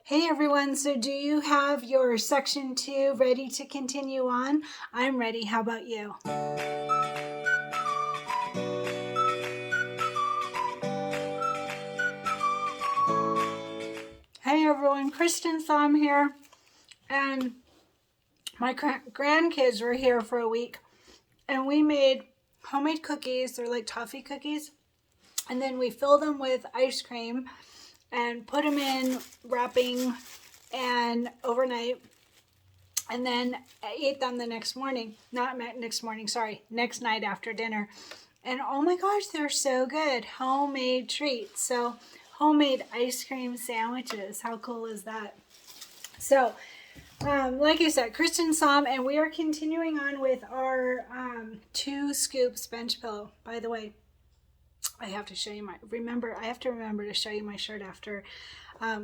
Hey everyone, so do you have your section 2 ready to continue on? I'm ready, how about you? Hey everyone, Cristin here, and my grandkids were here for a week, and we made homemade cookies. They're like toffee cookies, and then we filled them with ice cream and put them in wrapping and overnight, and then I ate them the next morning. Next night after dinner. And oh my gosh, they're so good. Homemade treats. So homemade ice cream sandwiches. How cool is that? So like I said, Cristin Som, and we are continuing on with our 2 scoops bench pillow. By the way, I have to show you I have to remember to show you my shirt after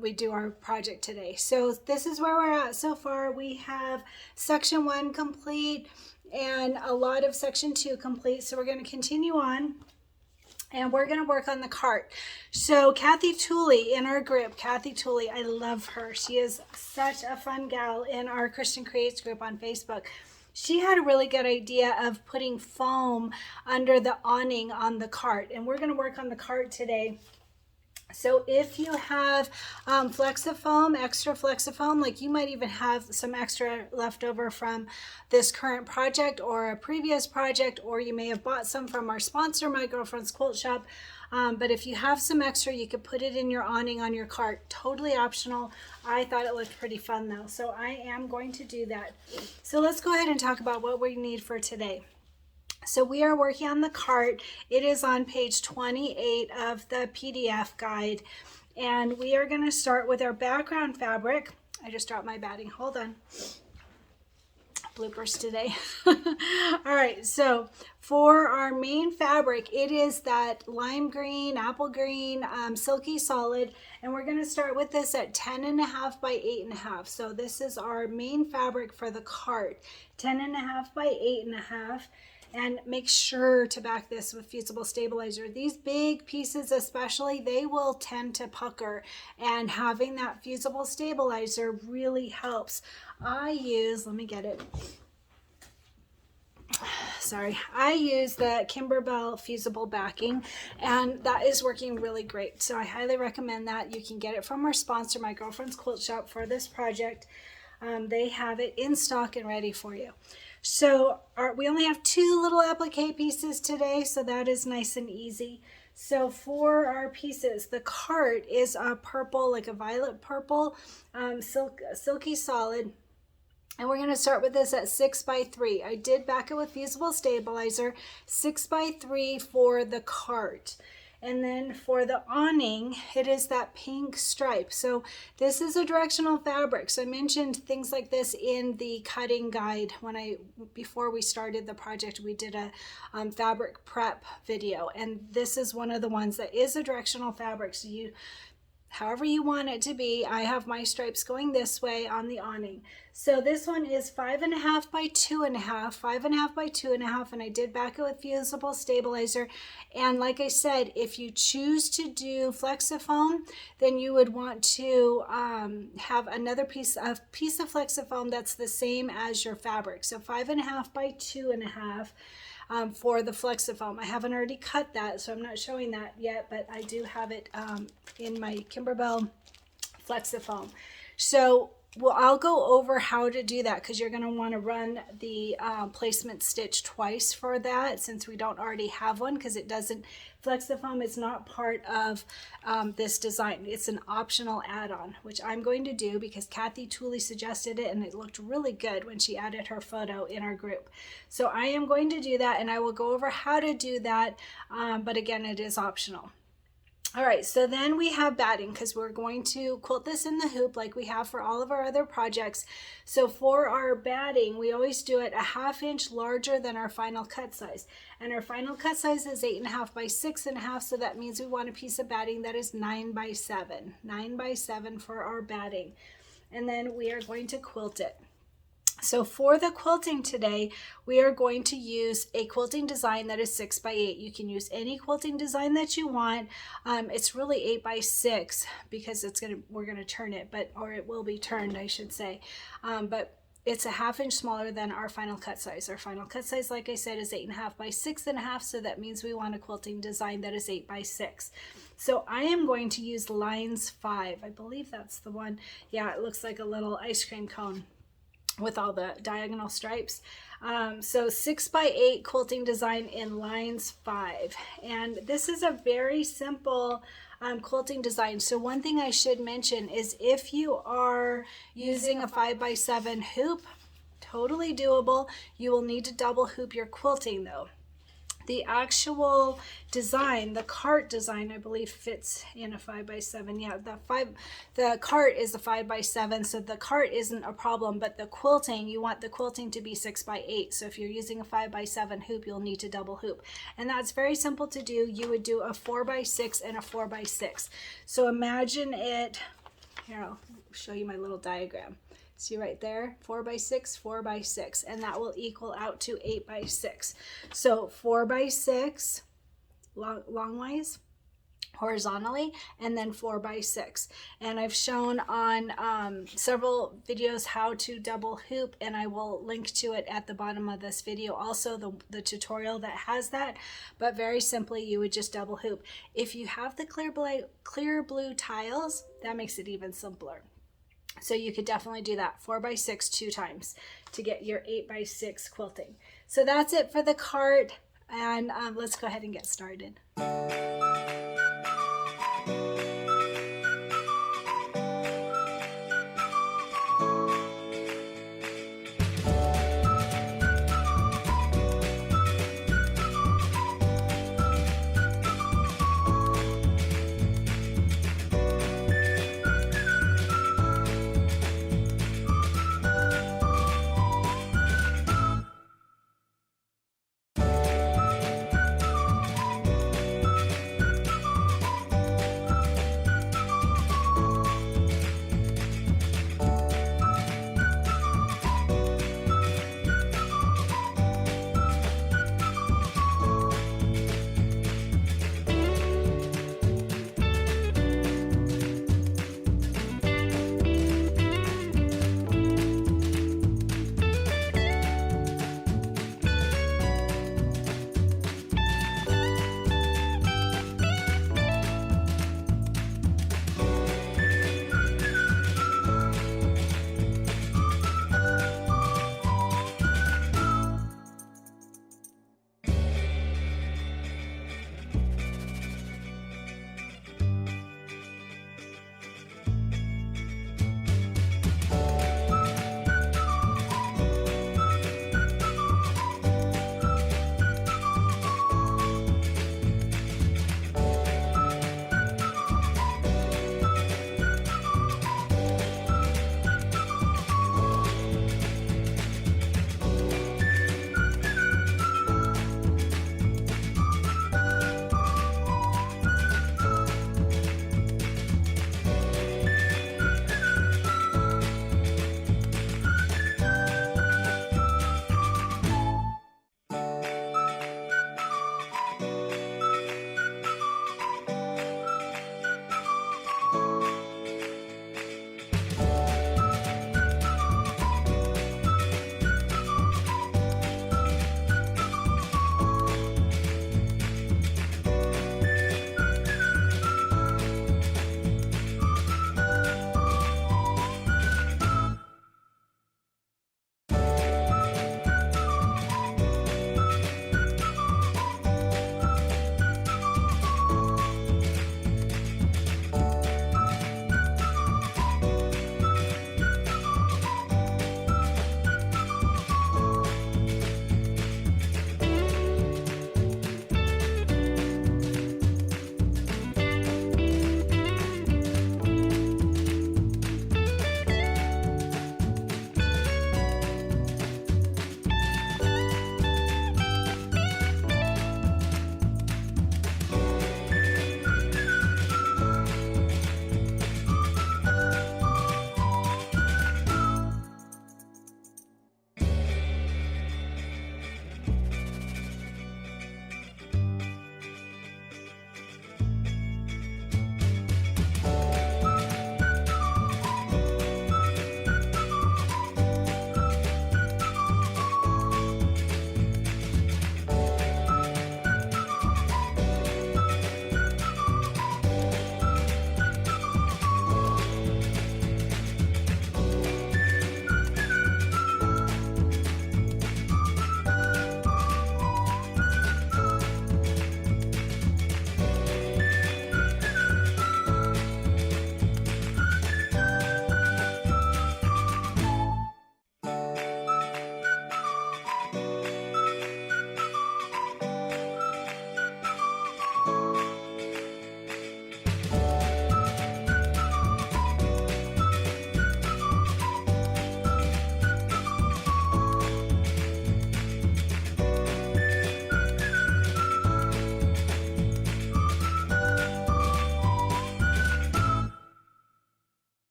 we do our project today. So this is where we're at so far. We have section 1 complete and a lot of section 2 complete. So we're going to continue on and we're going to work on the cart. So Kathy Tooley in our group, Kathy Tooley, I love her. She is such a fun gal in our Cristin Creates group on Facebook. She had a really good idea of putting foam under the awning on the cart, and we're going to work on the cart today. So if you have Flexifoam, extra Flexifoam, like you might even have some extra left over from this current project or a previous project, or you may have bought some from our sponsor, My Girlfriend's Quilt Shop. But if you have some extra, you could put it in your awning on your cart. Totally optional. I thought it looked pretty fun though, so I am going to do that. So let's go ahead and talk about what we need for today. So we are working on the cart. It is on page 28 of the PDF guide. And we are going to start with our background fabric. I just dropped my batting. Hold on. Bloopers today. All right, so for our main fabric, it is that lime green, apple green, silky solid, and we're going to start with this at 10.5 by 8.5. So this is our main fabric for the cart, 10.5 by 8.5. And make sure to back this with fusible stabilizer. These big pieces especially, they will tend to pucker, and having that fusible stabilizer really helps. I use the Kimberbell Fusible Backing, and that is working really great. So I highly recommend that. You can get it from our sponsor, My Girlfriend's Quilt Shop, for this project. They have it in stock and ready for you. So we only have 2 little applique pieces today, so that is nice and easy. So for our pieces, the cart is a purple, like a violet purple, silky solid. And we're going to start with this at 6 by 3. I did back it with fusible stabilizer, 6 by 3 for the cart. And then for the awning, it is that pink stripe. So this is a directional fabric. So I mentioned things like this in the cutting guide before we started the project. We did a fabric prep video, and this is one of the ones that is a directional fabric. So however you want it to be. I have my stripes going this way on the awning. So this one is 5.5 by 2.5, 5.5 by 2.5, and I did back it with fusible stabilizer. And like I said, if you choose to do Flexifoam, then you would want to have another piece of Flexifoam that's the same as your fabric. So 5.5 by 2.5. For the Flexifoam. I haven't already cut that, so I'm not showing that yet, but I do have it in my Kimberbell Flexifoam. So I'll go over how to do that, because you're going to want to run the placement stitch twice for that, since we don't already have one, because Flexifoam is not part of this design. It's an optional add-on, which I'm going to do because Kathy Tooley suggested it, and it looked really good when she added her photo in our group. So I am going to do that, and I will go over how to do that, but again, it is optional. All right, so then we have batting, because we're going to quilt this in the hoop like we have for all of our other projects. So for our batting, we always do it a 1/2 inch larger than our final cut size. And our final cut size is 8.5 by 6.5, so that means we want a piece of batting that is 9 by 7. 9 by 7 for our batting. And then we are going to quilt it. So for the quilting today, we are going to use a quilting design that is 6x8. You can use any quilting design that you want. It's really 8x6 because we're gonna turn it, or it will be turned, I should say. But it's a 1/2 inch smaller than our final cut size. Our final cut size, like I said, is 8.5 by 6.5. So that means we want a quilting design that is 8x6. So I am going to use lines 5. I believe that's the one. Yeah, it looks like a little ice cream cone with all the diagonal stripes. So 6x8 quilting design in lines 5. And this is a very simple quilting design. So one thing I should mention is if you are using a 5x7 hoop, totally doable. You will need to double hoop your quilting though. The actual design, the cart design, I believe fits in a 5x7. Yeah, the cart is a 5x7, so the cart isn't a problem, but the quilting, you want the quilting to be 6x8. So if you're using a 5x7 hoop, you'll need to double hoop. And that's very simple to do. You would do a 4x6 and a 4x6. So imagine it, here, I'll show you my little diagram. See right there, 4x6, 4x6, and that will equal out to 8x6. So 4x6 longwise, horizontally, and then 4x6. And I've shown on several videos how to double hoop, and I will link to it at the bottom of this video. Also the tutorial that has that, but very simply you would just double hoop. If you have the clear blue tiles, that makes it even simpler. So you could definitely do that 4x6 2 times to get your 8x6 quilting. So that's it for the cart, and let's go ahead and get started.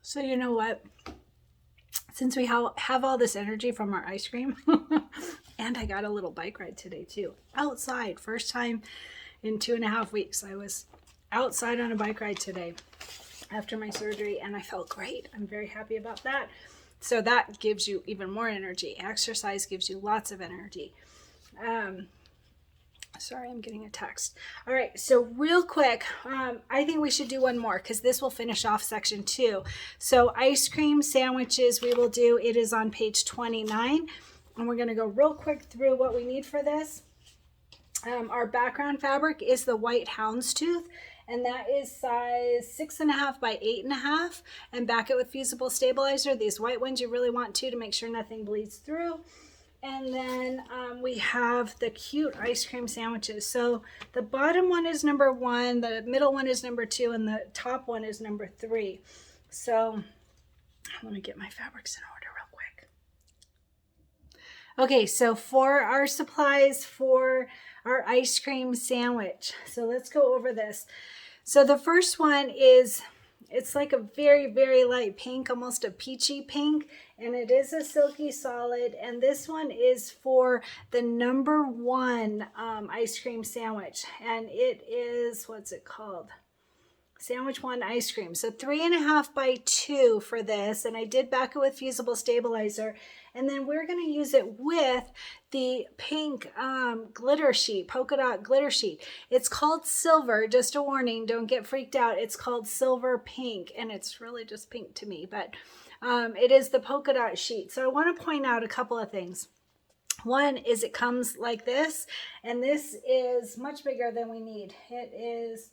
So you know what? Since we have all this energy from our ice cream, and I got a little bike ride today too, outside. First time in 2.5 weeks. I was outside on a bike ride today after my surgery, and I felt great. I'm very happy about that. So that gives you even more energy. Exercise gives you lots of energy. Sorry, I'm getting a text. All right, so real quick, I think we should do one more because this will finish off section 2. So ice cream sandwiches we will do. It is on page 29, and we're going to go real quick through what we need for this. Our background fabric is the white houndstooth, and that is size 6.5 by 8.5, and back it with fusible stabilizer. These white ones you really want to make sure nothing bleeds through. And then we have the cute ice cream sandwiches. So the bottom one is number 1, the middle one is number 2, and the top one is number 3. So I want to get my fabrics in order real quick. Okay, so for our supplies for our ice cream sandwich. So let's go over this. So the first one is, it's like a very, very light pink, almost a peachy pink, and it is a silky solid. And this one is for the number 1 ice cream sandwich, and it is, what's it called? Sandwich 1 ice cream. So 3.5 by 2 for this, and I did back it with fusible stabilizer. And then we're going to use it with the pink glitter sheet, polka dot glitter sheet. It's called silver, just a warning, don't get freaked out. It's called silver pink, and it's really just pink to me, but it is the polka dot sheet. So I want to point out a couple of things. One is it comes like this, and this is much bigger than we need. It is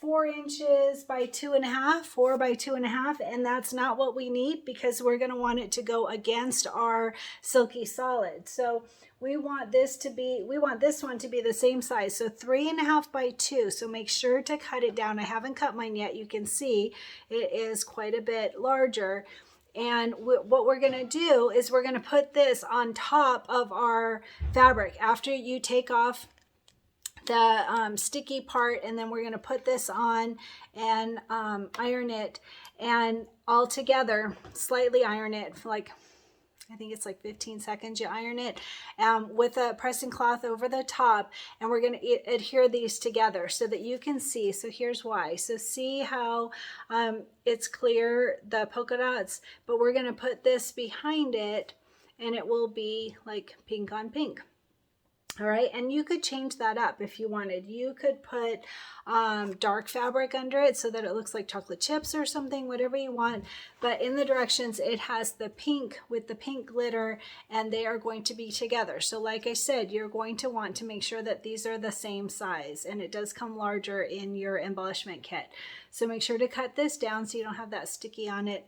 4 inches by 2.5, 4 by 2.5, and that's not what we need because we're going to want it to go against our silky solid. So we want this one to be the same size. So 3.5 by 2. So make sure to cut it down. I haven't cut mine yet. You can see it is quite a bit larger. And what we're going to do is we're going to put this on top of our fabric after you take off the sticky part, and then we're going to put this on and iron it, and all together slightly iron it for like, I think it's like 15 seconds you iron it with a pressing cloth over the top, and we're going to adhere these together so that you can see. So here's why. So see how it's clear, the polka dots, but we're going to put this behind it and it will be like pink on pink. All right, and you could change that up if you wanted. You could put dark fabric under it so that it looks like chocolate chips or something, whatever you want. But in the directions, it has the pink with the pink glitter, and they are going to be together. So like I said, you're going to want to make sure that these are the same size, and it does come larger in your embellishment kit. So make sure to cut this down so you don't have that sticky on it.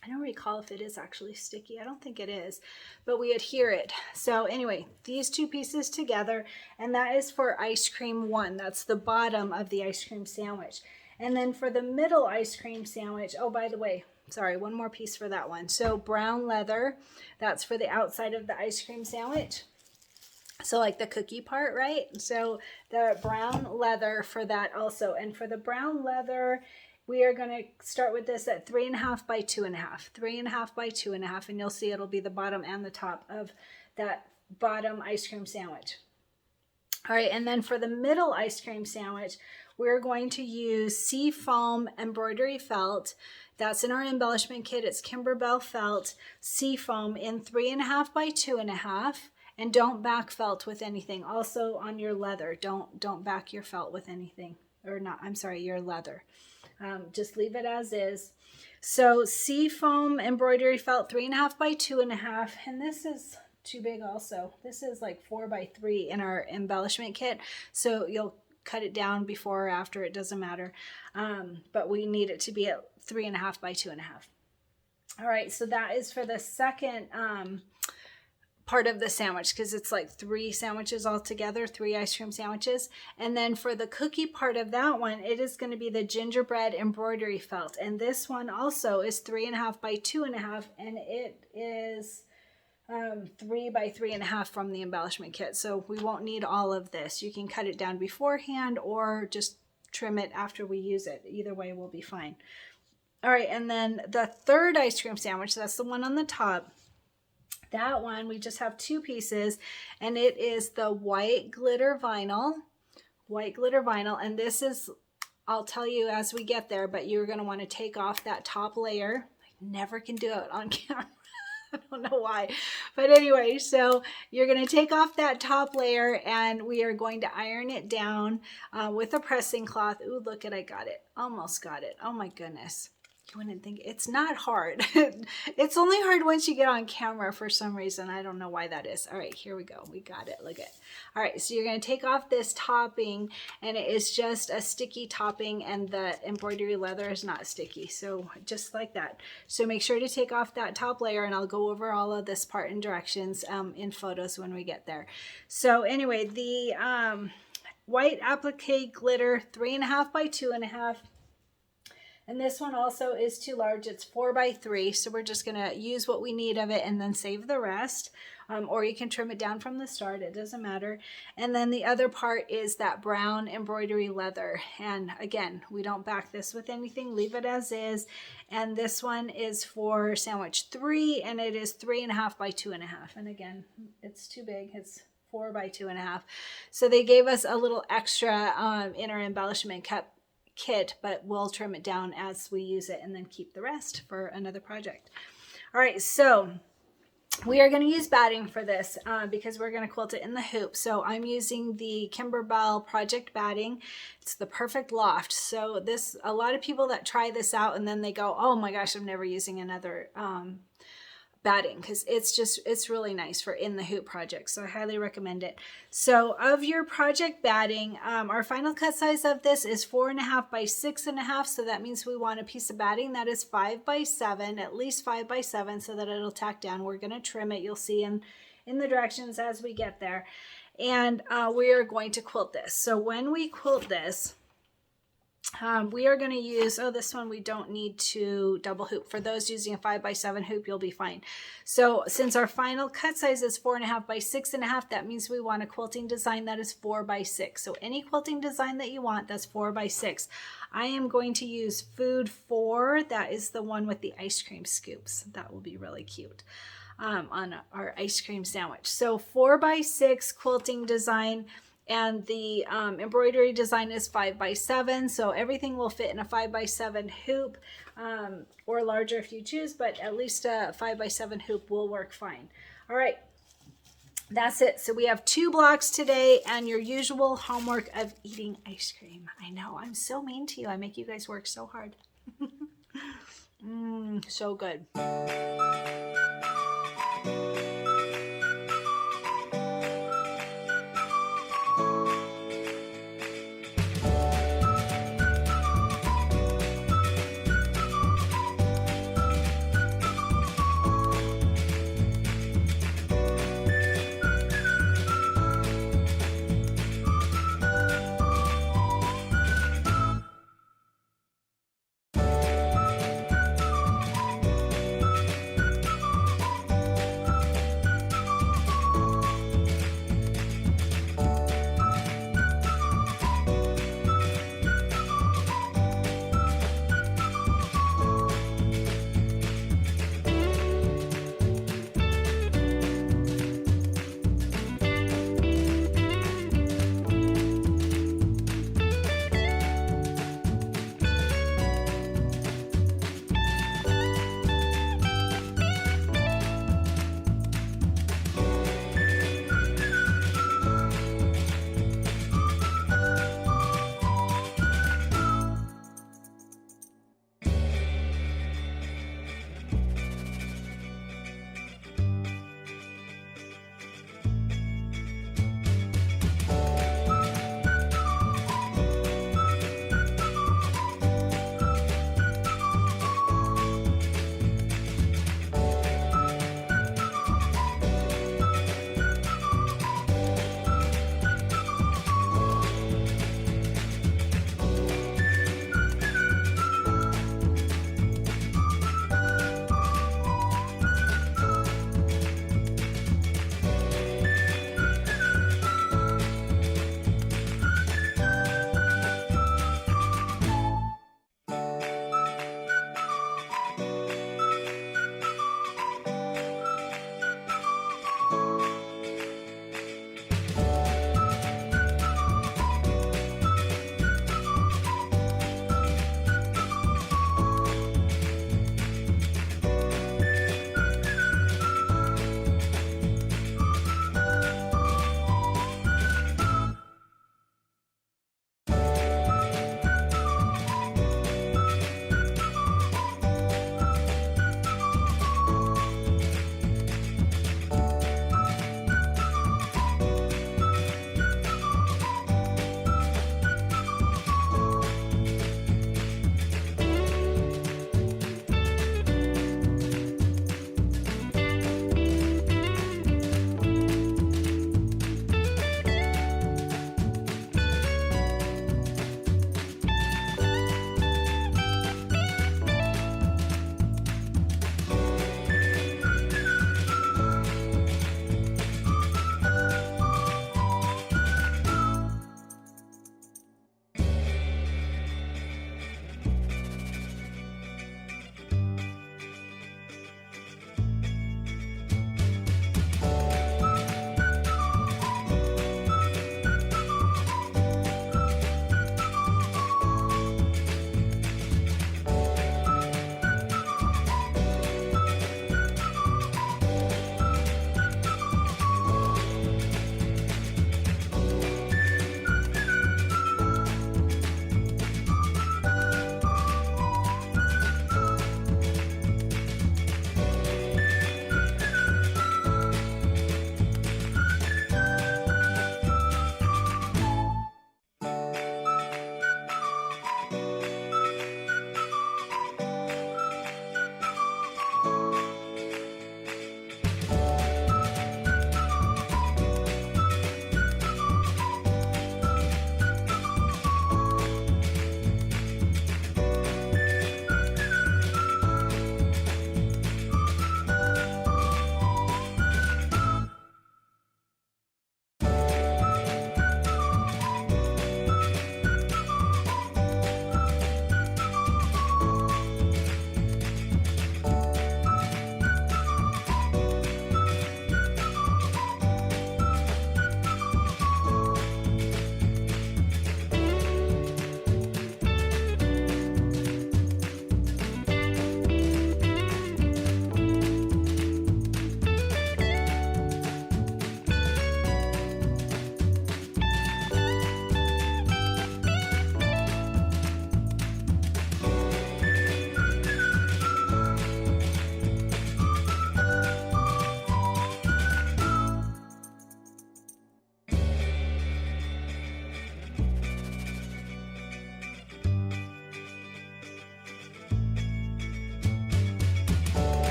I don't recall if it is actually sticky. I don't think it is, but we adhere it. So anyway, these 2 pieces together, and that is for ice cream 1. That's the bottom of the ice cream sandwich. And then for the middle ice cream sandwich, oh, by the way, sorry, one more piece for that one. So brown leather, that's for the outside of the ice cream sandwich. So like the cookie part, right? So the brown leather for that also. And for the brown leather, we are going to start with this at 3.5 by 2.5, 3.5 by 2.5, and you'll see it'll be the bottom and the top of that bottom ice cream sandwich. All right, and then for the middle ice cream sandwich, we're going to use Seafoam embroidery felt. That's in our embellishment kit. It's Kimberbell felt Seafoam in 3.5 by 2.5. And don't back felt with anything. Also on your leather, don't back your felt with anything, or not. I'm sorry, your leather. Just leave it as is. So Seafoam embroidery felt 3.5 by 2.5, and this is too big also. This is like 4 by 3 in our embellishment kit. So you'll cut it down before or after, it doesn't matter. But we need it to be at 3.5 by 2.5. All right, so that is for the second part of the sandwich, because it's like 3 sandwiches all together, 3 ice cream sandwiches. And then for the cookie part of that one, it is going to be the gingerbread embroidery felt, and this one also is 3.5 by 2.5, and it is 3 by 3.5 from the embellishment kit. So we won't need all of this. You can cut it down beforehand or just trim it after we use it. Either way will be fine. All right, and then the third ice cream sandwich, that's the one on the top. That one, we just have 2 pieces, and it is the white glitter vinyl. And this is, I'll tell you as we get there, but you're going to want to take off that top layer. I never can do it on camera. I don't know why, but anyway, so you're going to take off that top layer, and we are going to iron it down with a pressing cloth. Ooh, look at, I got it. Almost got it. Oh my goodness. You wouldn't think it's not hard. It's only hard once you get on camera for some reason. I don't know why that is. All right, here we go. We got it. Look at. All right, so you're going to take off this topping, and it is just a sticky topping, and the embroidery leather is not sticky. So just like that. So make sure to take off that top layer, and I'll go over all of this part and directions in photos when we get there. So anyway, the white applique glitter 3.5 by 2.5. And this one also is too large. It's 4 by 3. So we're just going to use what we need of it and then save the rest. Or you can trim it down from the start. It doesn't matter. And then the other part is that brown embroidery leather. And again, we don't back this with anything. Leave it as is. And this one is for sandwich 3. And it is 3.5 by 2.5. And again, it's too big. It's 4 by 2.5. So they gave us a little extra in our embellishment kit, but we'll trim it down as we use it and then keep the rest for another project. All right, so we are going to use batting for this because we're going to quilt it in the hoop. So I'm using the Kimberbell project batting. It's the perfect loft. So this, a lot of people that try this out and then they go, oh my gosh, I'm never using another batting, because it's really nice for in the hoop project. So I highly recommend it. So of your project batting, our final cut size of this is 4.5 by 6.5. So that means we want a piece of batting that is 5 by 7, at least 5 by 7, so that it'll tack down. We're going to trim it. You'll see in the directions as we get there. And we are going to quilt this. So when we quilt this, we are going to use, oh, this one we don't need to double hoop. For those using a 5 by 7 hoop, you'll be fine. So since our final cut size is 4.5 by 6.5, that means we want a quilting design that is 4 by 6. So any quilting design that you want, that's 4 by 6. I am going to use Food 4. That is the one with the ice cream scoops. That will be really cute on our ice cream sandwich. So 4 by 6 quilting design. And the embroidery design is 5 by 7, so everything will fit in a 5 by 7 hoop, or larger if you choose, but at least a 5 by 7 hoop will work fine. All right, that's it. So we have 2 blocks today, and your usual homework of eating ice cream. I know, I'm so mean to you. I make you guys work so hard. So good.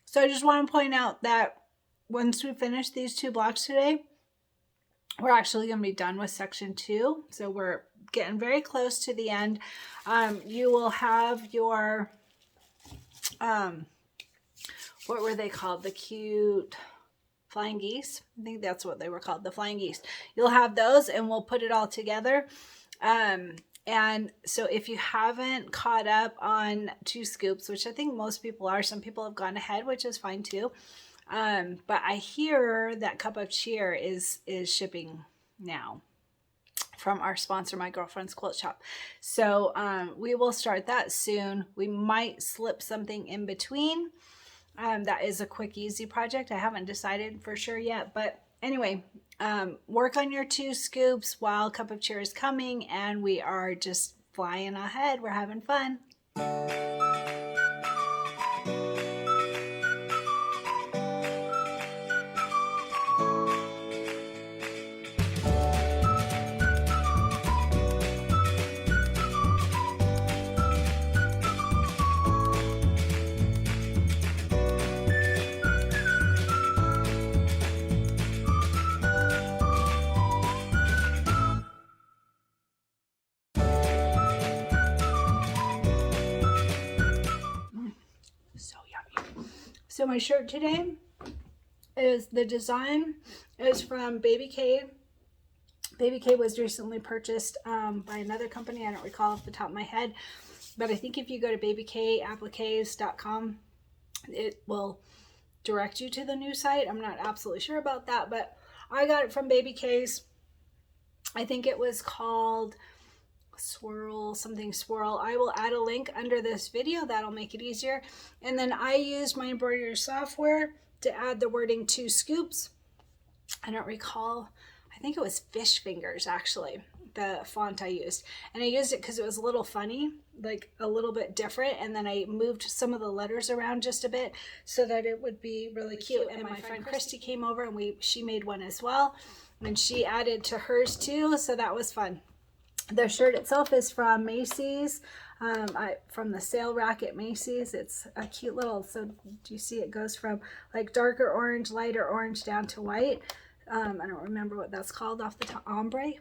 So I just want to point out that once we finish these 2 blocks today, we're actually going to be done with section 2. So we're getting very close to the end. You will have your, what were they called? The cute flying geese. I think that's what they were called, the flying geese. You'll have those and we'll put it all together. And so if you haven't caught up on 2 scoops, which I think most people are, some people have gone ahead, which is fine too. But I hear that Cup of Cheer is shipping now from our sponsor, My Girlfriend's Quilt Shop. So we will start that soon. We might slip something in between. That is a quick, easy project. I haven't decided for sure yet, but anyway, work on your 2 scoops while Cup of Cheer is coming, and we are just flying ahead. We're having fun. So my shirt today is, the design is from Baby K. Baby K was recently purchased by another company. I don't recall off the top of my head, but I think if you go to babykappliques.com, it will direct you to the new site. I'm not absolutely sure about that, but I got it from Baby K's. I think it was called something swirl. I will add a link under this video. That'll make it easier. And then I used my embroidery software to add the wording 2 scoops. I don't recall. I think it was Fish Fingers, actually, the font I used. And I used it because it was a little funny, like a little bit different. And then I moved some of the letters around just a bit so that it would be really cute. And my friend Cristin came over and she made one as well. And she added to hers too. So that was fun. The shirt itself is from Macy's, from the sale rack at Macy's. It's a cute little, so do you see it goes from like darker orange, lighter orange down to white. I don't remember what that's called off the top. Ombre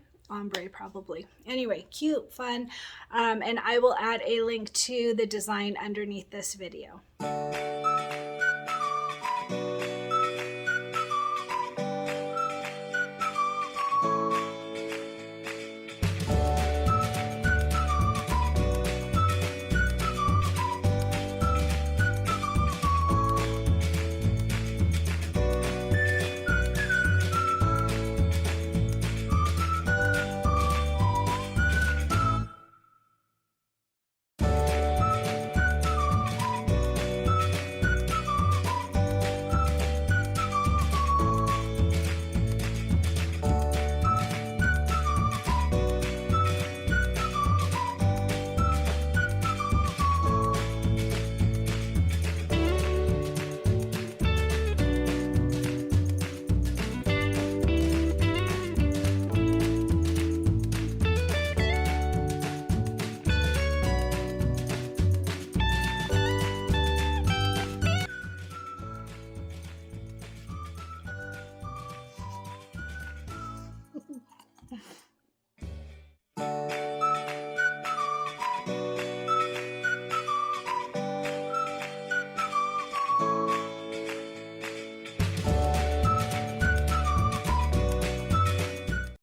probably. Anyway, cute, fun. And I will add a link to the design underneath this video.